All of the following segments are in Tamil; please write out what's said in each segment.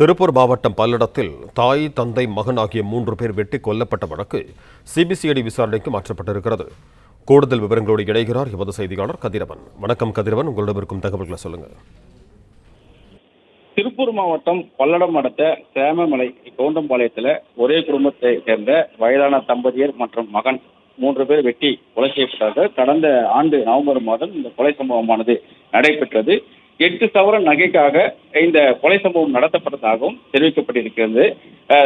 திருப்பூர் மாவட்டம் பல்லடத்தில் தாய், தந்தை, மகன் ஆகிய 3 பேர் வெட்டி கொல்லப்பட்ட வழக்கு சிபிசிஐடி விசாரணைக்கு மாற்றப்பட்டிருக்கிறது. கூடுதல் விவரங்களோடு இணைகிறார் எமது செய்தியாளர் கதிரவன். வணக்கம் கதிரவன், உங்களிடம் இருக்கும் தகவல்களை சொல்லுங்க. திருப்பூர் மாவட்டம் பல்லடம் அடுத்த சேமமலை கவுண்டம்பாளையத்தில் ஒரே குடும்பத்தை சேர்ந்த வயதான தம்பதியர் மற்றும் மகன் 3 பேர் வெட்டி கொலை செய்யப்பட்டார்கள். கடந்த ஆண்டு நவம்பர் மாதம் இந்த கொலை சம்பவமானது நடைபெற்றது. 8 சவரன் நகைக்காக இந்த கொலை சம்பவம் நடத்தப்பட்டதாகவும் தெரிவிக்கப்பட்டிருக்கிறது.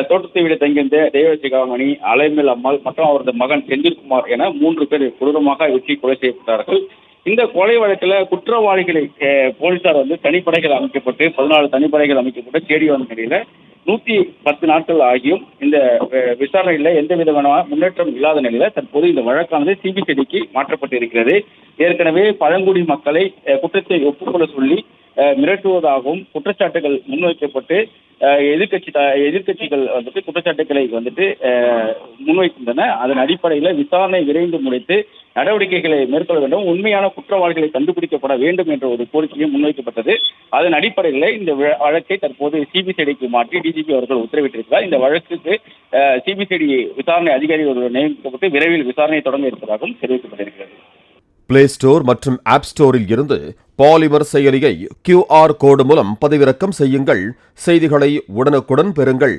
தோட்டத்தை விட தங்கியிருந்த தேவசிகாமணி, அலைமேல் அம்மாள் மற்றும் அவரது மகன் செந்தில்குமார் என 3 பேர் கொடூரமாக வெட்டி கொலை செய்யப்பட்டார்கள். இந்த கொலை வழக்கில் குற்றவாளிகளை போலீசார் தனிப்படைகள் அமைக்கப்பட்டு 14 தனிப்படைகள் அமைக்கப்பட்டு தேடி வந்த நிலையில 110 நாட்கள் ஆகியும் இந்த விசாரணையில் எந்த விதமான முன்னேற்றம் இல்லாத நிலையில தற்போது இந்த வழக்கானது சிபிசிஐடிக்கு மாற்றப்பட்டிருக்கிறது. ஏற்கனவே பழங்குடி மக்களை குற்றத்தை ஒப்புக்கொள்ள சொல்லி மிரட்டுவதாகவும் குற்றச்சாட்டுகள் முன்வைக்கப்பட்டு எதிர்கட்சிகள் குற்றச்சாட்டுகளை முன்வைக்கின்றன. அதன் அடிப்படையில் விசாரணை விரைந்து முடித்து நடவடிக்கைகளை மேற்கொள்ள வேண்டும், உண்மையான குற்றவாளிகளை கண்டுபிடிக்கப்பட வேண்டும் என்ற ஒரு கோரிக்கையும் முன்வைக்கப்பட்டது. அதன் அடிப்படையில் இந்த வழக்கை தற்போது சிபிசிஐடிக்கு மாற்றி டிஜிபி அவர்கள் உத்தரவிட்டிருக்கிறார். இந்த வழக்குக்கு சிபிசிஐடி விசாரணை அதிகாரி ஒருவர் நியமிக்கப்பட்டு விரைவில் விசாரணை தொடங்க இருப்பதாகவும் தெரிவிக்கப்பட்டிருக்கிறது. பிளே ஸ்டோர் மற்றும் ஆப் ஸ்டோரில் இருந்து பாலிமர் செயலியை QR கோடு மூலம் பதிவிறக்கம் செய்யுங்கள். செய்திகளை உடனுக்குடன் பெறுங்கள்.